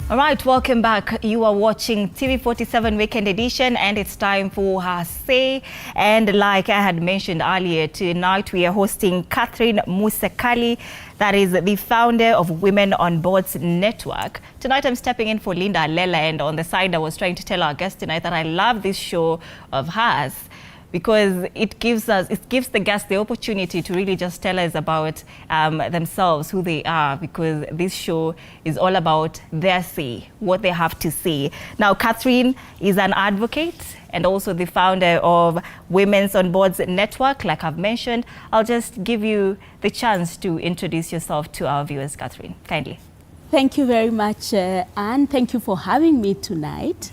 All right, welcome back. You are watching TV47 Weekend Edition, and it's time for Her Say. And like I had mentioned earlier, tonight we are hosting Catherine Musakali, that is the founder of Women on Boards Network. Tonight I'm stepping in for Linda Lela, and on the side I was trying to tell our guest tonight that I love this show of hers, because it gives the guests the opportunity to really just tell us about themselves, who they are, because this show is all about their say, what they have to say. Now, Catherine is an advocate and also the founder of Women's on Boards Network, like I've mentioned. I'll just give you the chance to introduce yourself to our viewers, Catherine, kindly. Thank you very much, Anne. Thank you for having me tonight.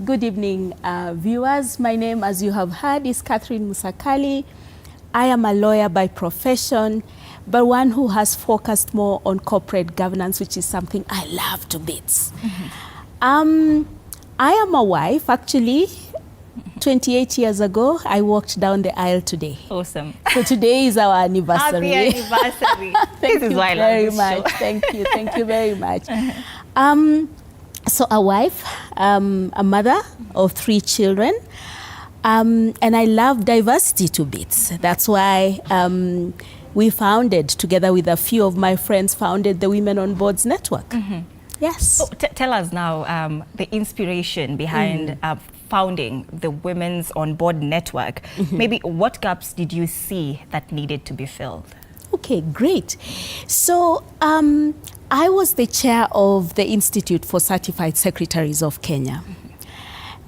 Good evening, viewers. My name, as you have heard, is Catherine Musakali. I am a lawyer by profession, but one who has focused more on corporate governance, which is something I love to bits. I am a wife, actually. 28 years ago, I walked down the aisle today. Awesome. So today is our anniversary. Happy anniversary. Thank you very much. Thank you very much. So a wife, a mother of 3 children, and I love diversity to bits. That's why we founded, together with a few of my friends, founded the Women on Boards Network. Yes. So tell us now the inspiration behind founding the Women's on Board Network. Maybe what gaps did you see that needed to be filled? Okay, great. So I was the chair of the Institute for Certified Secretaries of Kenya.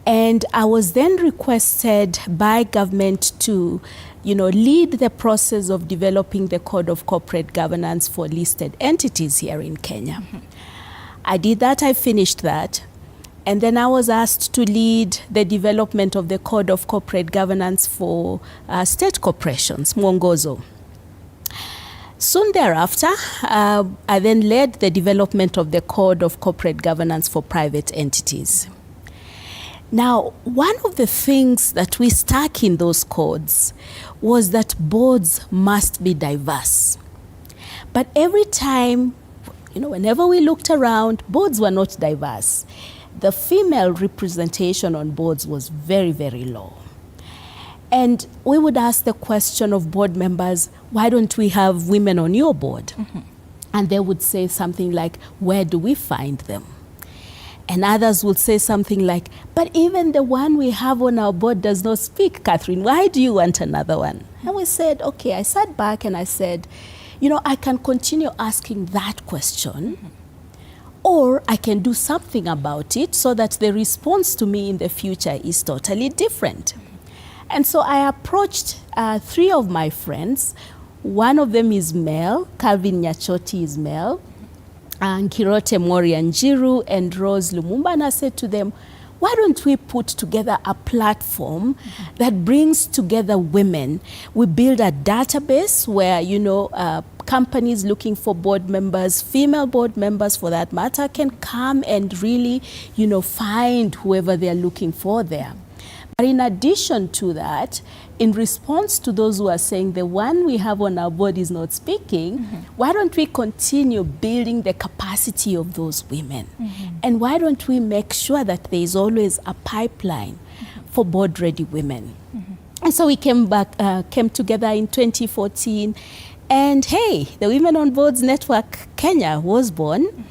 And I was then requested by government to, lead the process of developing the Code of Corporate Governance for listed entities here in Kenya. I did that, I finished that. And then I was asked to lead the development of the Code of Corporate Governance for state corporations, Mwongozo. Soon thereafter, I then led the development of the Code of Corporate Governance for private entities. Now, one of the things that we stuck in those codes was that boards must be diverse. But every time, whenever we looked around, boards were not diverse. The female representation on boards was very, very low. And we would ask the question of board members, why don't we have women on your board? And they would say something like, where do we find them? And others would say something like, but even the one we have on our board does not speak, Catherine. Why do you want another one? And we said, okay, I sat back and I said, I can continue asking that question, or I can do something about it so that the response to me in the future is totally different. And so I approached 3 of my friends. One of them is male, Calvin Nyachoti is male, and Kirote Morianjiru and Rose Lumumba. And I said to them, why don't we put together a platform that brings together women? We build a database where, companies looking for board members, female board members for that matter, can come and really, find whoever they're looking for there. But in addition to that, in response to those who are saying the one we have on our board is not speaking, why don't we continue building the capacity of those women? And why don't we make sure that there is always a pipeline for board-ready women? And so we came together in 2014, and hey, the Women on Boards Network Kenya was born.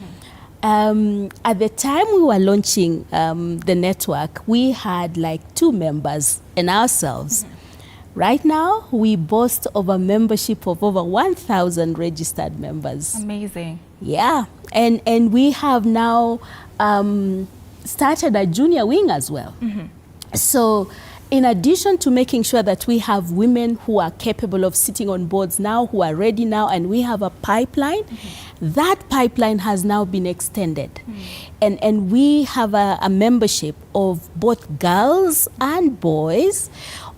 At the time we were launching the network, we had like 2 members and ourselves. Right now, we boast of a membership of over 1,000 registered members. Amazing. Yeah, and we have now started a junior wing as well. So in addition to making sure that we have women who are capable of sitting on boards now, who are ready now, and we have a pipeline, that pipeline has now been extended. And we have a membership of both girls and boys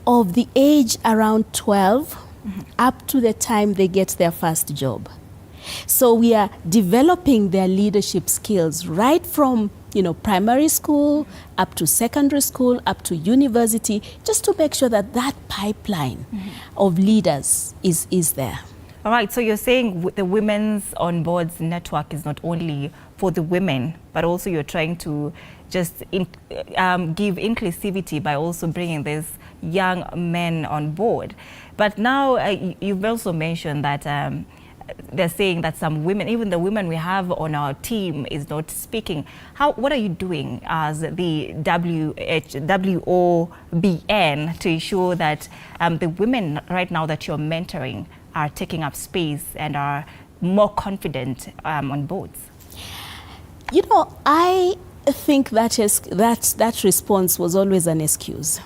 of the age around 12 up to the time they get their first job. So we are developing their leadership skills right from primary school, up to secondary school, up to university, just to make sure that that pipeline of leaders is there. All right, so you're saying the Women's on Boards network is not only for the women, but also you're trying to just give inclusivity by also bringing these young men on board. But now you've also mentioned that they're saying that some women, even the women we have on our team, is not speaking. What are you doing as the WOBN to ensure that the women right now that you're mentoring are taking up space and are more confident on boards? You know, I think that response was always an excuse.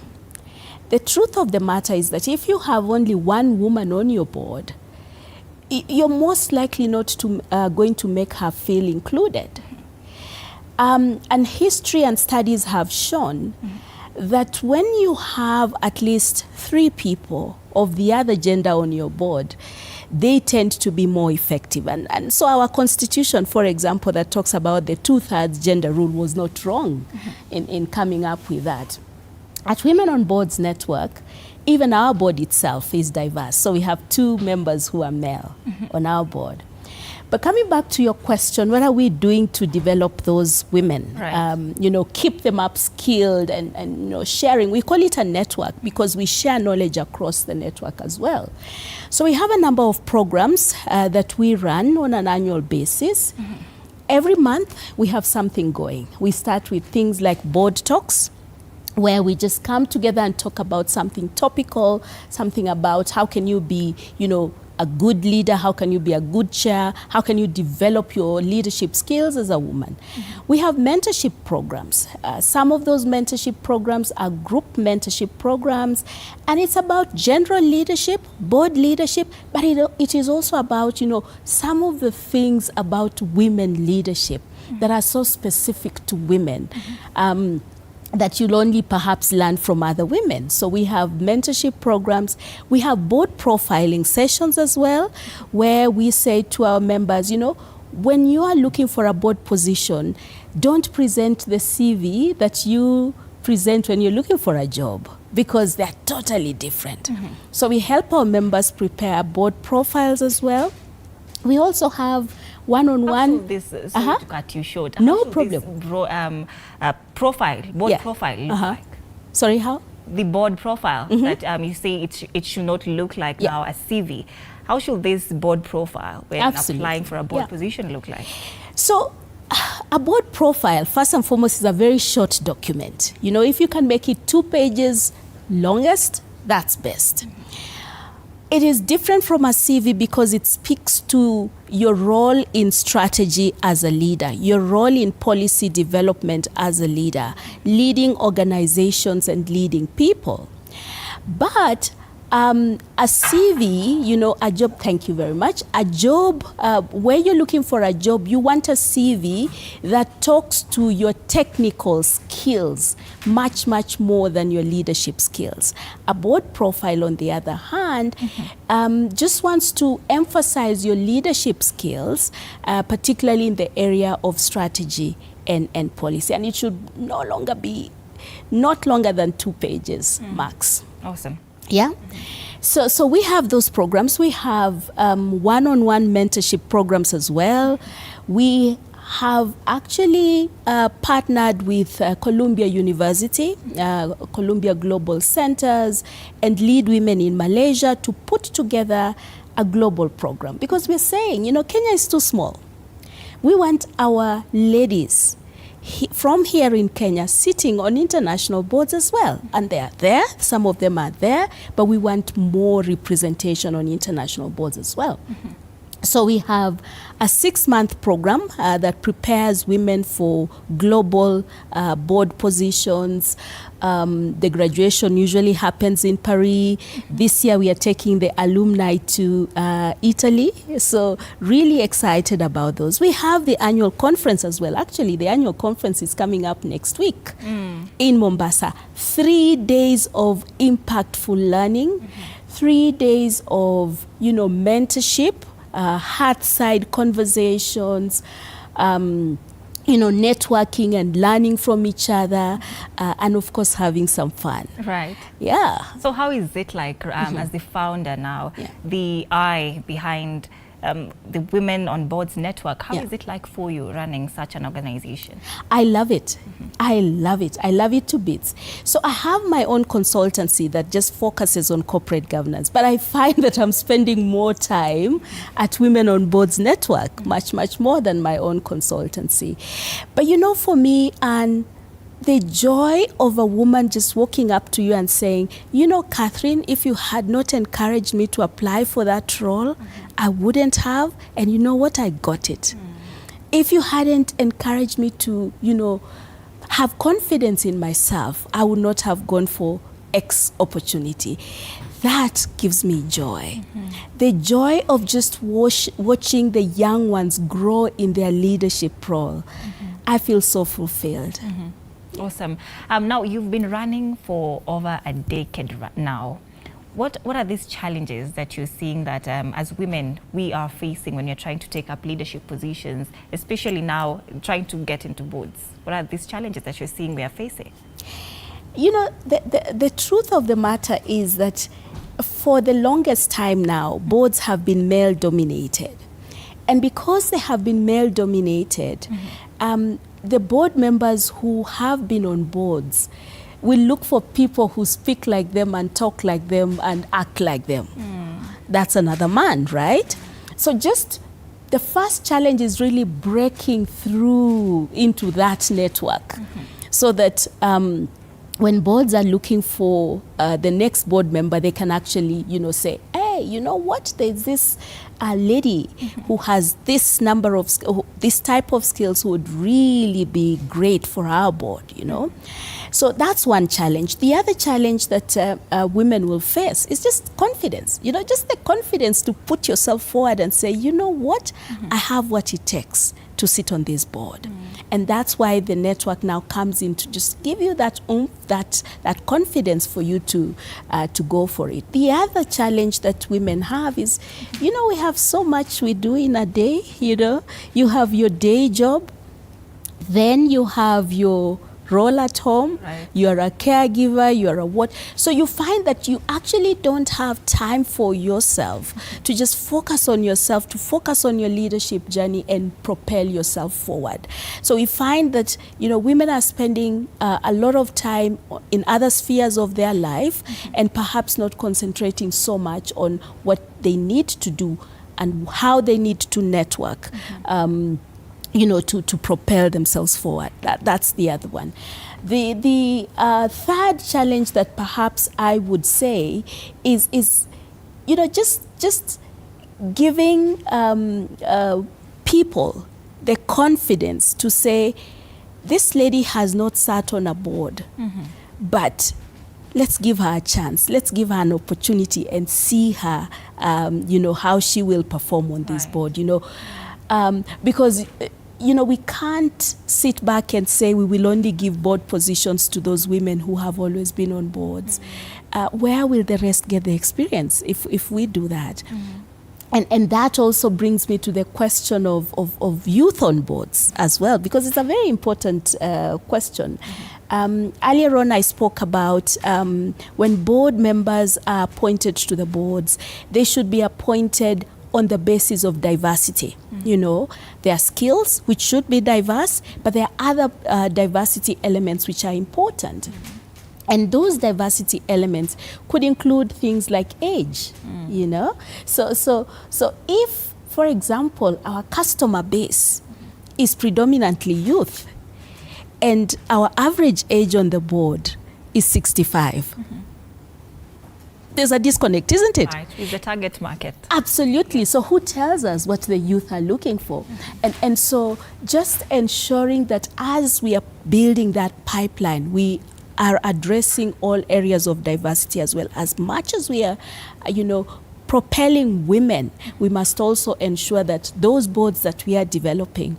The truth of the matter is that if you have only one woman on your board, you're most likely not to, going to make her feel included. And history and studies have shown that when you have at least 3 people of the other gender on your board, they tend to be more effective. And so our constitution, for example, that talks about the 2/3 gender rule was not wrong in coming up with that. At Women on Boards Network, even our board itself is diverse. So we have 2 members who are male on our board. But coming back to your question, what are we doing to develop those women? Right. You know, keep them upskilled and you know, sharing. We call it a network because we share knowledge across the network as well. So we have a number of programs that we run on an annual basis. Every month we have something going. We start with things like board talks, where we just come together and talk about something topical, something about how can you be, you know, a good leader, how can you be a good chair, how can you develop your leadership skills as a woman. We have mentorship programs. Some of those mentorship programs are group mentorship programs, and it's about general leadership, board leadership, but it is also about, you know, some of the things about women leadership that are so specific to women. That you'll only perhaps learn from other women. So we have mentorship programs. We have board profiling sessions as well, where we say to our members, you know, when you are looking for a board position, don't present the CV that you present when you're looking for a job, because they're totally different. So we help our members prepare board profiles as well. We also have one-on-one. Sorry to cut you short. No problem. Board profile look like? Sorry, how? The board profile that you say it should not look like now a CV. How should this board profile, when applying for a board position, look like? So a board profile, first and foremost, is a very short document. You know, if you can make it 2 pages longest, that's best. It is different from a CV because it speaks to your role in strategy as a leader, your role in policy development as a leader, leading organizations and leading people. But a CV, you know, a job, thank you very much, a job, where you're looking for a job, you want a CV that talks to your technical skills much, much more than your leadership skills. A board profile, on the other hand, just wants to emphasize your leadership skills, particularly in the area of strategy and policy. And it should not longer than 2 pages max. Awesome. Yeah. So we have those programs. We have one-on-one mentorship programs as well. We have actually partnered with Columbia University, Columbia Global Centers, and Lead Women in Malaysia to put together a global program. Because we're saying, you know, Kenya is too small. We want our ladies from here in Kenya sitting on international boards as well. And they are there, some of them are there, but we want more representation on international boards as well. So we have a 6-month program that prepares women for global board positions. The graduation usually happens in Paris. This year we are taking the alumni to Italy. So really excited about those. We have the annual conference as well. Actually, the annual conference is coming up next week in Mombasa. 3 days of impactful learning, 3 days of, you know, mentorship, heart-side conversations, networking and learning from each other, and of course having some fun. Right. Yeah. So how is it like, as the founder now, the eye behind the Women on Boards Network, how is it like for you running such an organization? I love it. I love it. I love it to bits. So I have my own consultancy that just focuses on corporate governance, but I find that I'm spending more time at Women on Boards Network, much more than my own consultancy. But for me, and the joy of a woman just walking up to you and saying, Catherine, if you had not encouraged me to apply for that role, I wouldn't have. And you know what? I got it. If you hadn't encouraged me to, have confidence in myself, I would not have gone for X opportunity. That gives me joy. The joy of just watching the young ones grow in their leadership role. I feel so fulfilled. Awesome. Now, you've been running for over a decade now. What are these challenges that you're seeing that as women we are facing when you're trying to take up leadership positions, especially now trying to get into boards? What are these challenges that you're seeing we are facing? The truth of the matter is that for the longest time now, boards have been male-dominated. And because they have been male-dominated, the board members who have been on boards will look for people who speak like them and talk like them and act like them. That's another man, right? So just the first challenge is really breaking through into that network so that when boards are looking for the next board member, they can actually, say, hey, you know what? There's this lady who has this number of, this type of skills who would really be great for our board, So that's one challenge. The other challenge that women will face is just confidence, just the confidence to put yourself forward and say, you know what? I have what it takes to sit on this board. And that's why the network now comes in to just give you that oomph, that confidence for you to go for it. The other challenge that women have is, we have so much we do in a day, You have your day job, then you have your role at home, you're a caregiver, you're a what. So you find that you actually don't have time for yourself to just focus on yourself, to focus on your leadership journey and propel yourself forward. So we find that, women are spending a lot of time in other spheres of their life and perhaps not concentrating so much on what they need to do and how they need to network. To propel themselves forward. That's the other one. The third challenge that perhaps I would say is just giving people the confidence to say, this lady has not sat on a board, but let's give her a chance. Let's give her an opportunity and see her, how she will perform on this board, because we can't sit back and say we will only give board positions to those women who have always been on boards. Where will the rest get the experience if we do that? And that also brings me to the question of youth on boards as well, because it's a very important question. Earlier on, I spoke about when board members are appointed to the boards, they should be appointed on the basis of diversity. There are skills which should be diverse, but there are other diversity elements which are important. And those diversity elements could include things like age, So if, for example, our customer base is predominantly youth and our average age on the board is 65, there's a disconnect, isn't it? Right, with the target market. Absolutely. So who tells us what the youth are looking for? And so just ensuring that as we are building that pipeline, we are addressing all areas of diversity as well. As much as we are, propelling women, we must also ensure that those boards that we are developing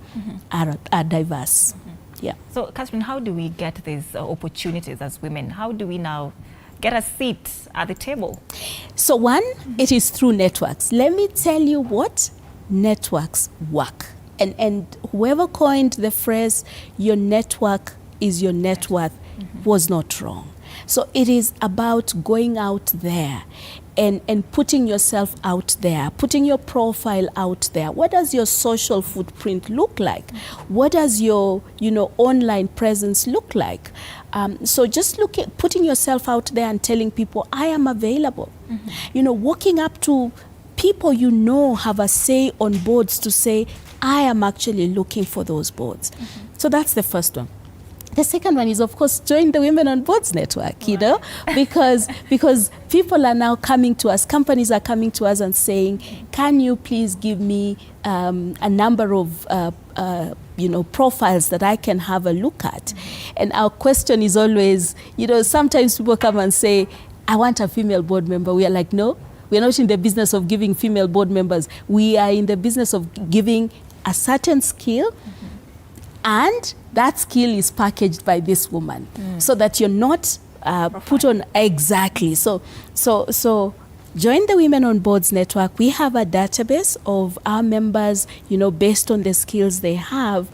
are diverse. Yeah. So, Catherine, how do we get these opportunities as women? How do we now get a seat at the table? So one, it is through networks. Let me tell you what networks work. And whoever coined the phrase, your network is your net worth, was not wrong. So it is about going out there and putting yourself out there, putting your profile out there. What does your social footprint look like? What does your online presence look like? So just putting yourself out there and telling people, I am available. Walking up to people have a say on boards to say, I am actually looking for those boards. So that's the first one. The second one is, of course, join the Women on Boards network, because people are now coming to us, companies are coming to us and saying, can you please give me a number of profiles that I can have a look at? And our question is always, sometimes people come and say, I want a female board member. We are like, no, we are not in the business of giving female board members. We are in the business of giving a certain skill, and that skill is packaged by this woman, so that you're not put on exactly. So join the Women on Boards network. We have a database of our members, based on the skills they have.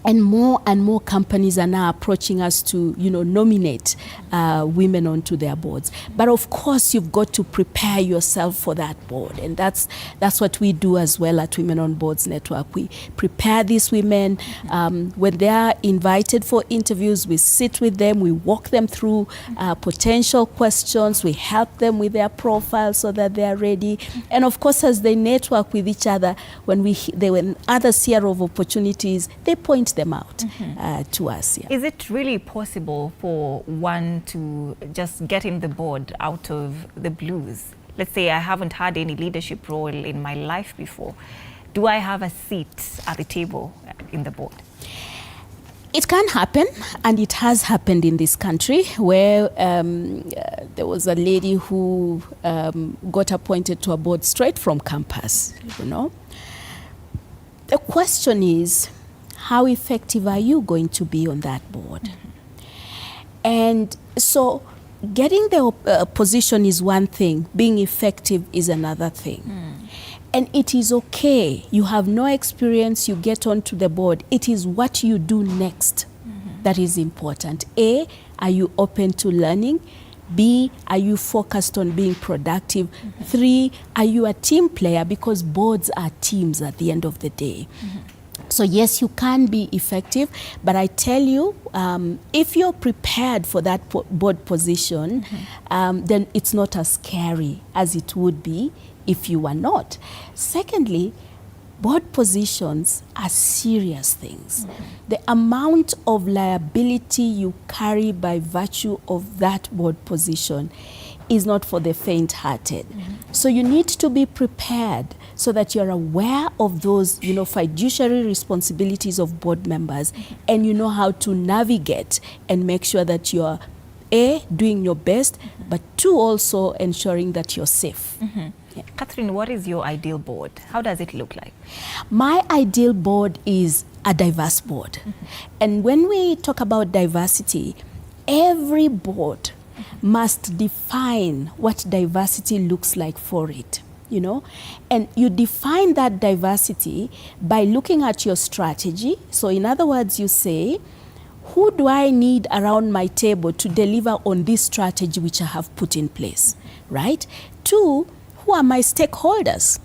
And more companies are now approaching us to, nominate women onto their boards. But of course, you've got to prepare yourself for that board. And that's what we do as well at Women on Boards Network. We prepare these women. When they are invited for interviews, we sit with them, we walk them through potential questions, we help them with their profile so that they are ready. And of course, as they network with each other, when others hear of opportunities, they point them out to us. Yeah. Is it really possible for one to just get in the board out of the blues? Let's say I haven't had any leadership role in my life before. Do I have a seat at the table in the board? It can happen, and it has happened in this country, where there was a lady who got appointed to a board straight from campus. The question is, how effective are you going to be on that board? And so getting the position is one thing, being effective is another thing. And it is okay. You have no experience, you get onto the board. It is what you do next that is important. A, are you open to learning? B, are you focused on being productive? 3, are you a team player? Because boards are teams at the end of the day. So yes, you can be effective, but I tell you, if you're prepared for that board position, then it's not as scary as it would be if you were not. Secondly, board positions are serious things. The amount of liability you carry by virtue of that board position is not for the faint-hearted. So you need to be prepared so that you're aware of those, fiduciary responsibilities of board members, and you know how to navigate and make sure that you're A, doing your best, but 2, also ensuring that you're safe. Yeah. Catherine, what is your ideal board? How does it look like? My ideal board is a diverse board. And when we talk about diversity, every board must define what diversity looks like for it, and you define that diversity by looking at your strategy. So in other words, you say, who do I need around my table to deliver on this strategy which I have put in place, right? 2, who are my stakeholders?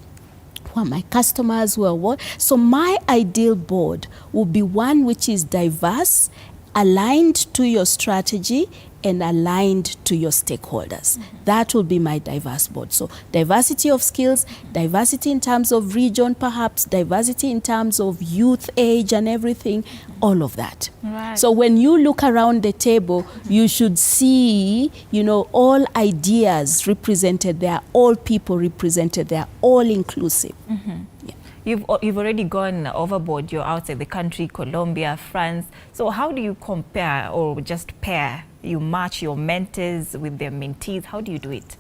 Who are my customers? Who are what? So my ideal board will be one which is diverse, aligned to your strategy, and aligned to your stakeholders. That will be my diverse board. So diversity of skills, diversity in terms of region perhaps, diversity in terms of youth, age and everything, all of that. Right. So when you look around the table, you should see, all ideas represented there, all people represented there, all inclusive. Yeah. You've already gone overboard. You're outside the country, Colombia, France. So how do you compare or just pair? You match your mentors with their mentees. How do you do it?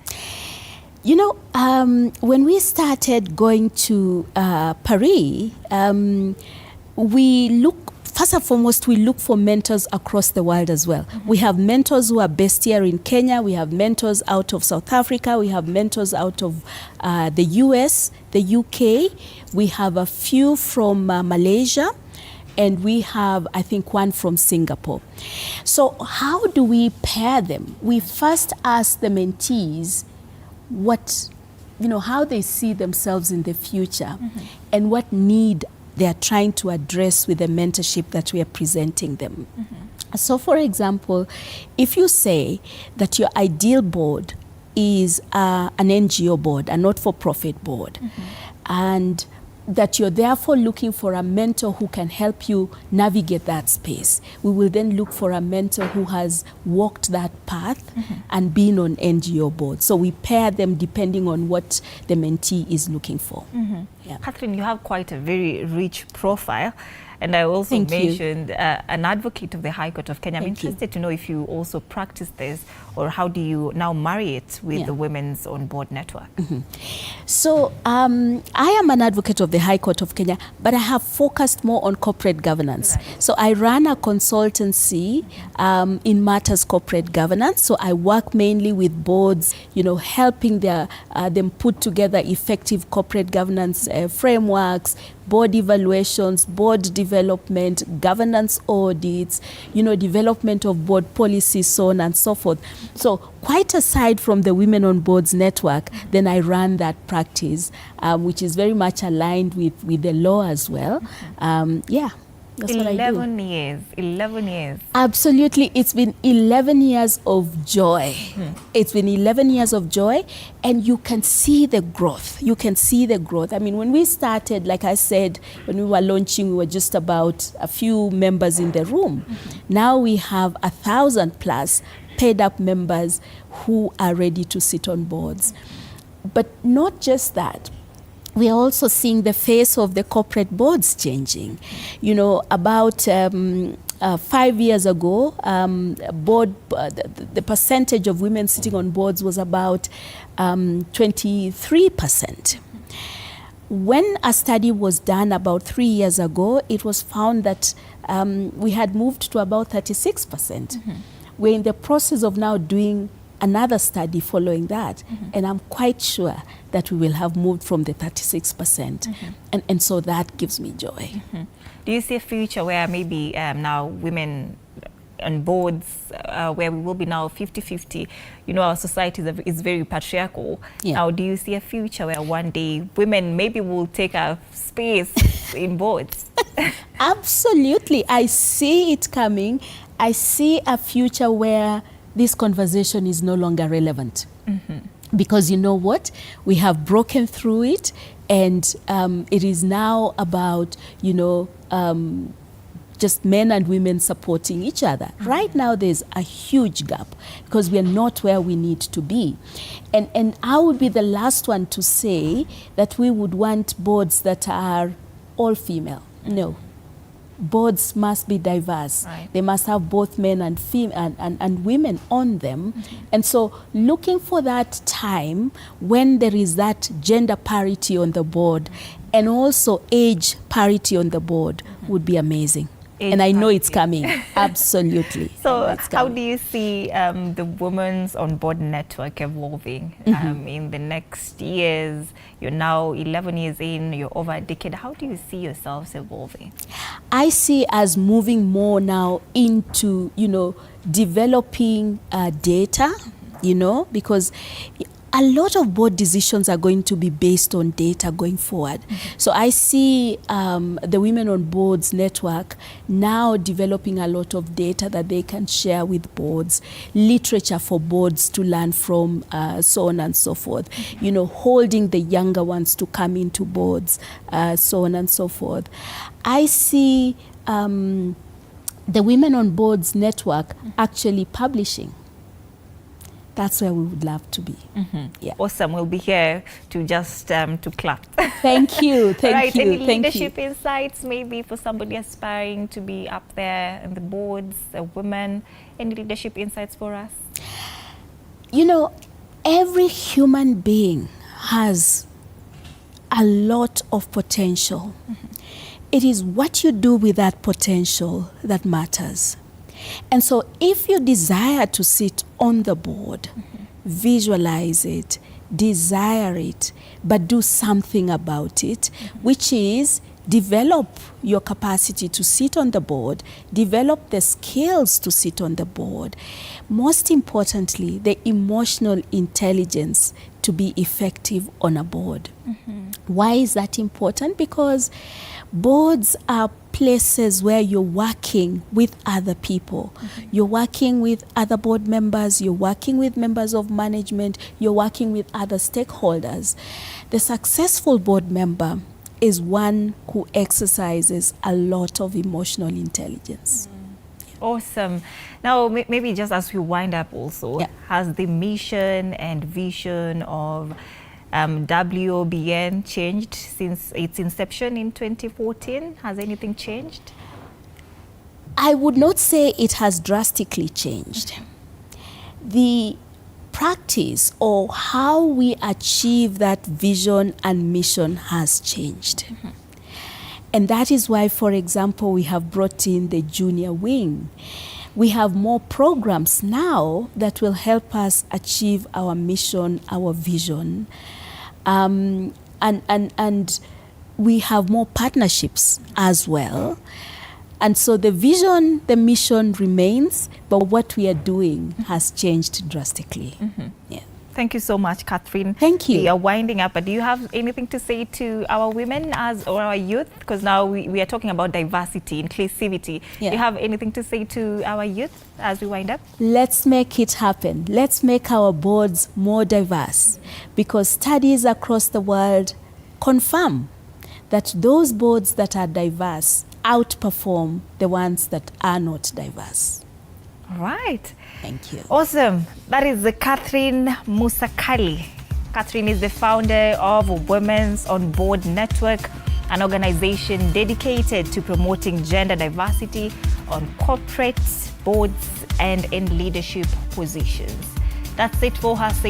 When we started going to Paris, we first and foremost, we look for mentors across the world as well. We have mentors who are based here in Kenya. We have mentors out of South Africa. We have mentors out of the US, the UK. We have a few from Malaysia. And we have, I think, one from Singapore. So how do we pair them? We first ask the mentees how they see themselves in the future and what need they are trying to address with the mentorship that we are presenting them. So for example, if you say that your ideal board is an NGO board, a not-for-profit board, and that you're therefore looking for a mentor who can help you navigate that space, we will then look for a mentor who has walked that path and been on NGO boards. So we pair them depending on what the mentee is looking for. Yeah. Catherine, you have quite a very rich profile. And I also mentioned an advocate of the High Court of Kenya. I'm interested to know if you also practice this, or how do you now marry it with the Women's On Board Network? So I am an advocate of the High Court of Kenya, but I have focused more on corporate governance. Right. So I run a consultancy in matters corporate governance. So I work mainly with boards, helping them put together effective corporate governance frameworks, board evaluations, board development, governance audits, development of board policies, so on and so forth. So quite aside from the Women on Boards network, then I run that practice, which is very much aligned with the law as well. That's 11 years. 11 years. Absolutely. It's been 11 years of joy. It's been 11 years of joy, and you can see the growth. You can see the growth. I mean, when we started, like I said, when we were launching, we were just about a few members in the room. Now we have 1,000+ paid up members who are ready to sit on boards. But not just that. We are also seeing the face of the corporate boards changing. About 5 years ago, the percentage of women sitting on boards was about 23%. When a study was done about 3 years ago, it was found that we had moved to about 36%. We're in the process of now doing another study following that, and I'm quite sure that we will have moved from the 36%, and so that gives me joy. Do you see a future where maybe now women on boards, where we will be now 50-50? Our society is very patriarchal. Now, do you see a future where one day women maybe will take a space in boards? Absolutely. I see it coming. I see a future where this conversation is no longer relevant. Because you know what? We have broken through it, and it is now about, just men and women supporting each other. Right now, there's a huge gap because we are not where we need to be. And I would be the last one to say that we would want boards that are all female. No. Boards must be diverse. Right. They must have both men and and women on them. And so looking for that time when there is that gender parity on the board and also age parity on the board would be amazing. And I know it's coming. Absolutely. So how do you see the Women's On Board network evolving in the next years? You're now 11 years in, you're over a decade. How do you see yourselves evolving? I see us moving more now into, developing data, because a lot of board decisions are going to be based on data going forward. So I see the Women on Boards network now developing a lot of data that they can share with boards, literature for boards to learn from, so on and so forth. Holding the younger ones to come into boards, so on and so forth. I see the Women on Boards network actually publishing. That's where we would love to be. Yeah. Awesome. We'll be here to just to clap. Thank you. Thank you. Any Thank leadership you. insights maybe for somebody aspiring to be up there in the boards, a woman? Any leadership insights for us? Every human being has a lot of potential. it is what you do with that potential that matters. And so if you desire to sit on the board, visualize it, desire it, but do something about it, which is develop your capacity to sit on the board, develop the skills to sit on the board. Most importantly, the emotional intelligence to be effective on a board. Why is that important? Because boards are places where you're working with other people. You're working with other board members, you're working with members of management, you're working with other stakeholders. The successful board member is one who exercises a lot of emotional intelligence. Awesome. Now, maybe just as we wind up also, has the mission and vision of WOBN changed since its inception in 2014? Has anything changed? I would not say it has drastically changed. The practice or how we achieve that vision and mission has changed. And that is why, for example, we have brought in the junior wing. We have more programs now that will help us achieve our mission, our vision. And we have more partnerships as well. And so the vision, the mission remains, but what we are doing has changed drastically. Yeah. Thank you so much, Catherine. Thank you. We are winding up, but do you have anything to say to our women or our youth? Because now we are talking about diversity, inclusivity. Do you have anything to say to our youth as we wind up? Let's make it happen. Let's make our boards more diverse, because studies across the world confirm that those boards that are diverse outperform the ones that are not diverse. All right. Thank you. Awesome. That is Catherine Musakali. Catherine is the founder of Women's on Board Network, an organization dedicated to promoting gender diversity on corporate boards and in leadership positions. That's it for her.